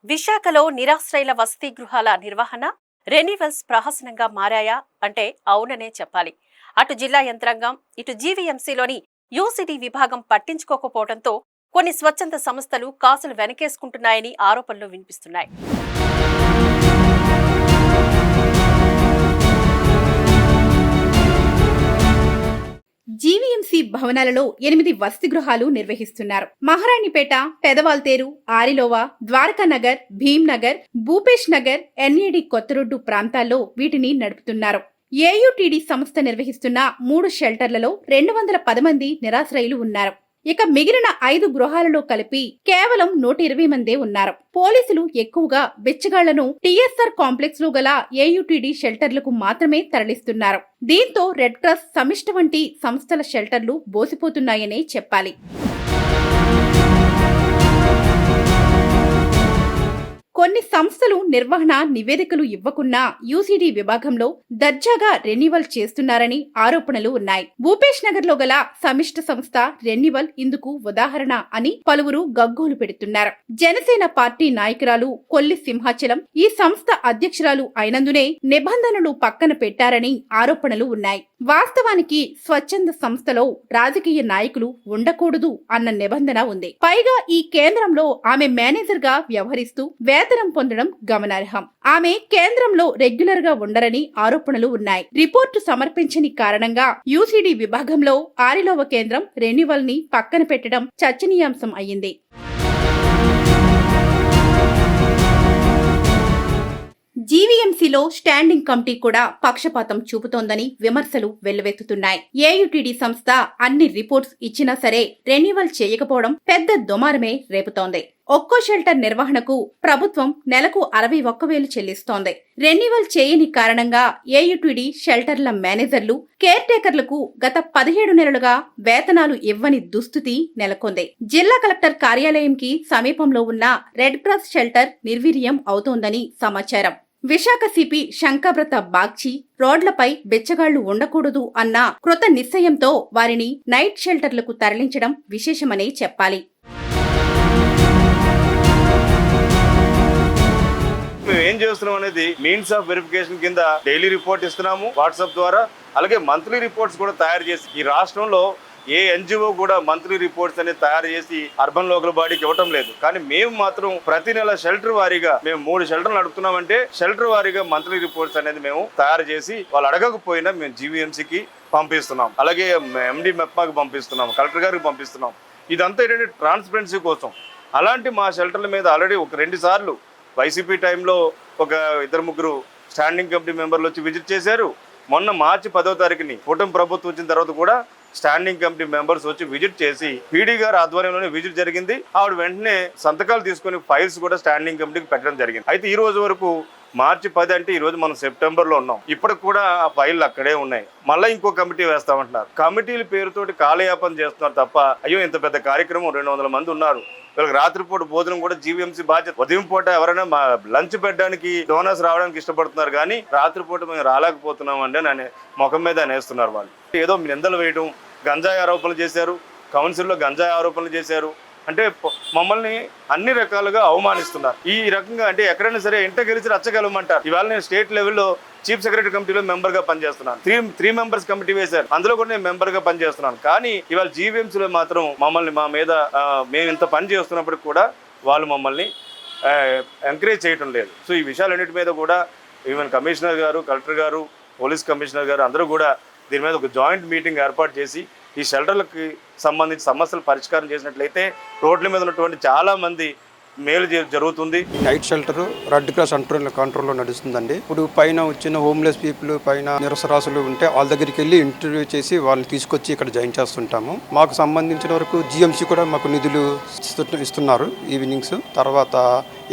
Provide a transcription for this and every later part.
విశాఖలో నిరాశ్రయుల వసతి గృహాల నిర్వహణ రెన్యువల్స్ ప్రహసనంగా మారాయా అంటే అవుననే చెప్పాలి. అటు జిల్లా యంత్రాంగం ఇటు జీవీఎంసీలోని యూసీడీ విభాగం పట్టించుకోకపోవడంతో కొన్ని స్వచ్ఛంద సంస్థలు కాసులు వెనకేసుకుంటున్నాయని ఆరోపణలు వినిపిస్తున్నాయి. జీవీఎంసీ భవనాలలో 8 వసతి గృహాలు నిర్వహిస్తున్నారు. మహారాణిపేట, పెదవాల్తేరు, ఆరిలోవా, ద్వారకానగర్, భీంనగర్, భూపేష్ నగర్, ఎన్ఏడి కొత్తరోడ్డు ప్రాంతాల్లో వీటిని నడుపుతున్నారు. ఏయుటీడీ సంస్థ నిర్వహిస్తున్న 3 షెల్టర్లలో 210 మంది నిరాశ్రయులు ఉన్నారు. ఇక మిగిలిన 5 గృహాలలో కలిపి కేవలం 120 మందే ఉన్నారు. పోలీసులు ఎక్కువగా బిచ్చగాళ్లను టీఎస్ఆర్ కాంప్లెక్స్ లో గల ఏయుటీడీ షెల్టర్లకు మాత్రమే తరలిస్తున్నారు. దీంతో రెడ్ క్రాస్, సమిష్టి వంటి సంస్థల షెల్టర్లు బోసిపోతున్నాయనే చెప్పాలి. కొన్ని సంస్థలు నిర్వహణ నివేదికలు ఇవ్వకున్నా యూసీడీ విభాగంలో దర్జాగా రెన్యువల్ చేస్తున్నారని ఆరోపణలు ఉన్నాయి. భూపేష్ నగర్ లో గల సమిష్టి సంస్థ రెన్యువల్ ఇందుకు ఉదాహరణ అని పలువురు గగ్గోలు పెడుతున్నారు. జనసేన పార్టీ నాయకురాలు కొల్లి సింహాచలం ఈ సంస్థ అధ్యక్షురాలు అయినందునే నిబంధనలు పక్కన పెట్టారని ఆరోపణలు ఉన్నాయి. వాస్తవానికి స్వచ్ఛంద సంస్థలో రాజకీయ నాయకులు ఉండకూడదు అన్న నిబంధన ఉంది. పైగా ఈ కేంద్రంలో ఆమె మేనేజర్ గా వ్యవహరిస్తూ వేతనం పొందడం గమనార్హం. ఆమె కేంద్రంలో రెగ్యులర్ గా ఉండరని ఆరోపణలు ఉన్నాయి. రిపోర్టు సమర్పించని కారణంగా యూసీడీ విభాగంలో ఆరిలోవ కేంద్రం రెన్యువల్ ని పక్కన పెట్టడం చర్చనీయాంశం అయ్యింది. జీవీఎంసీలో స్టాండింగ్ కమిటీ కూడా పక్షపాతం చూపుతోందని విమర్శలు వెల్లువెత్తుతున్నాయి. ఏయుటీడీ సంస్థ అన్ని రిపోర్ట్స్ ఇచ్చినా సరే రెన్యువల్ చేయకపోవడం పెద్ద దుమారమే రేపుతోంది. ఒక్కో షెల్టర్ నిర్వహణకు ప్రభుత్వం నెలకు 61,000 చెల్లిస్తోంది. రెన్యువల్ చేయని కారణంగా ఏయుటీడీ షెల్టర్ల మేనేజర్లు, కేర్ టేకర్లకు గత 17 నెలలుగా వేతనాలు ఇవ్వని దుస్థితి నెలకొంది. జిల్లా కలెక్టర్ కార్యాలయంకి సమీపంలో ఉన్న రెడ్ క్రాస్ షెల్టర్ నిర్వీర్యం అవుతోందని సమాచారం. విశాఖ సిపి శంకబ్రత బాగ్చి రోడ్లపై బిచ్చగాళ్లు ఉండకూడదు అన్న కృత నిశ్చయంతో వారిని నైట్ షెల్టర్లకు తరలించడం విశేషమనే చెప్పాలి. మేము ఏం చేస్తున్నాం అనేది మీన్స్ ఆఫ్ వెరిఫికేషన్ కింద డైలీ రిపోర్ట్ ఇస్తున్నాము వాట్సాప్ ద్వారా. అలాగే మంత్లీ రిపోర్ట్స్ కూడా తయారు చేసి ఈ రాష్ట్రంలో ఏ ఎన్జిఓ కూడా మంత్లీ రిపోర్ట్స్ అనేది తయారు చేసి అర్బన్ లోకల్ బాడీకి ఇవ్వటం లేదు. కానీ మేము మాత్రం ప్రతి నెల షెల్టర్ వారీగా మేము 3 షెల్టర్లు నడుపుతున్నామంటే షెల్టర్ వారీగా మంత్లీ రిపోర్ట్స్ అనేది మేము తయారు చేసి వాళ్ళు అడగకపోయినా మేము జీవీఎంసీకి పంపిస్తున్నాం. అలాగే ఎండి మెప్మాకి పంపిస్తున్నాం, కలెక్టర్ గారికి పంపిస్తున్నాం. ఇదంతా ఏంటంటే ట్రాన్స్పరెన్సీ కోసం. అలాంటి మా షెల్టర్ల మీద ఆల్రెడీ ఒక 2 సార్లు వైసీపీ టైంలో ఒక 2-3 స్టాండింగ్ కమిటీ మెంబర్లు వచ్చి విజిట్ చేశారు. మొన్న మార్చి 10వ తారీఖుని కూటమి ప్రభుత్వం వచ్చిన తర్వాత కూడా స్టాండింగ్ కమిటీ మెంబర్స్ వచ్చి విజిట్ చేసి పీడీ గారి ఆధ్వర్యంలోనే విజిట్ జరిగింది. ఆవిడ వెంటనే సంతకాలు తీసుకుని ఫైల్స్ కూడా స్టాండింగ్ కమిటీకి పెట్టడం జరిగింది. అయితే ఈ రోజు వరకు మార్చి 10 అంటే ఈ రోజు మనం సెప్టెంబర్లో ఉన్నాం. ఇప్పటికి కూడా ఆ ఫైళ్ళు అక్కడే ఉన్నాయి. మళ్ళీ ఇంకో కమిటీ వేస్తామంటున్నారు. కమిటీల పేరుతోటి కాలయాపన చేస్తున్నారు తప్ప అయ్యో ఇంత పెద్ద కార్యక్రమం 200 మంది ఉన్నారు, వీళ్ళకి రాత్రిపూట భోజనం కూడా జీవీఎంసీ బాధ్యత. ఉదయం పూట ఎవరైనా లంచ్ పెట్టడానికి డోనర్స్ రావడానికి ఇష్టపడుతున్నారు, కానీ రాత్రిపూట మేము రాలేకపోతున్నాం అంటే నన్ను ముఖం మీద అనేస్తున్నారు. వాళ్ళు ఏదో నిందలు వేయడం, గంజాయి ఆరోపణలు చేశారు, కౌన్సిల్లో గంజాయి ఆరోపణలు చేశారు అంటే మమ్మల్ని అన్ని రకాలుగా అవమానిస్తున్నారు. ఈ రకంగా అంటే ఎక్కడైనా సరే ఇంట గెలిచి రచ్చగలమంటారు. ఇవాళ నేను స్టేట్ లెవెల్లో చీఫ్ సెక్రటరీ కమిటీలో మెంబర్గా పనిచేస్తున్నాను. 3 మెంబర్స్ కమిటీ వేశారు, అందులో కూడా నేను మెంబర్గా పనిచేస్తున్నాను. కానీ ఇవాళ జీవీఎంసీలో మాత్రం మమ్మల్ని మా మీద మేము ఇంత పని చేస్తున్నప్పటికి కూడా వాళ్ళు మమ్మల్ని ఎంకరేజ్ చేయటం లేదు. సో ఈ విషయాలన్నిటి మీద కూడా ఈవెన్ కమిషనర్ గారు, కలెక్టర్ గారు, పోలీస్ కమిషనర్ గారు అందరూ కూడా దీని మీద ఒక జాయింట్ మీటింగ్ ఏర్పాటు చేసి ఈ షెల్టర్లకి సంబంధించి సమస్యలు పరిష్కారం చేసినట్లయితే రోడ్ల మీద ఉన్నటువంటి చాలా మంది మేలు జరుగుతుంది. నైట్ షెల్టర్ రెడ్ క్రాస్ కంట్రోల్లో నడుస్తుందండి. ఇప్పుడు పైన వచ్చిన హోమ్లెస్ పీపుల్, పైన నిరసరాసులు ఉంటే వాళ్ళ దగ్గరికి వెళ్ళి ఇంటర్వ్యూ చేసి వాళ్ళని తీసుకొచ్చి ఇక్కడ జాయిన్ చేస్తుంటాము. మాకు సంబంధించిన వరకు జిఎంసీ కూడా మాకు నిధులు ఇస్తున్నారు ఈవినింగ్స్. తర్వాత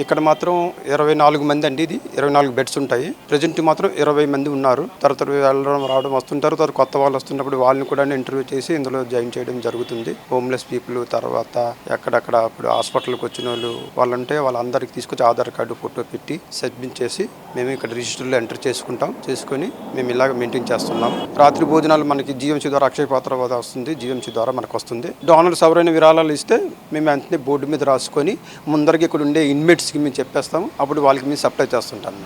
ఇక్కడ మాత్రం 24 మంది అండి, ఇది 24 బెడ్స్ ఉంటాయి. ప్రజెంట్ మాత్రం 20 మంది ఉన్నారు. తర్వాత వెళ్ళడం రావడం వస్తుంటారు. తర్వాత కొత్త వాళ్ళు వస్తున్నప్పుడు వాళ్ళని కూడా ఇంటర్వ్యూ చేసి ఇందులో జాయిన్ చేయడం జరుగుతుంది. హోమ్లెస్ పీపుల్, తర్వాత ఎక్కడక్కడ ఇప్పుడు హాస్పిటల్కి వచ్చిన వాళ్ళు, వాళ్ళంటే వాళ్ళందరికి తీసుకొచ్చి ఆధార్ కార్డు ఫోటో పెట్టి సబ్మిట్ చేసి మేము ఇక్కడ రిజిస్టర్లో ఎంటర్ చేసుకొని మేము ఇలాగ మెయింటైన్ చేస్తున్నాం. రాత్రి భోజనాలు మనకి జీఎంసీ ద్వారా అక్షయ పాత్ర వస్తుంది, జీఎంసీ ద్వారా మనకు వస్తుంది. డోనర్స్ ఎవరైనా విరాళాలు ఇస్తే మేము వెంటనే బోర్డు మీద రాసుకొని ముందరికి ఇక్కడ ఉండే ఇన్మేట్స్కి మేము చెప్పేస్తాము. అప్పుడు వాళ్ళకి మేము సప్లై చేస్తుంటాం.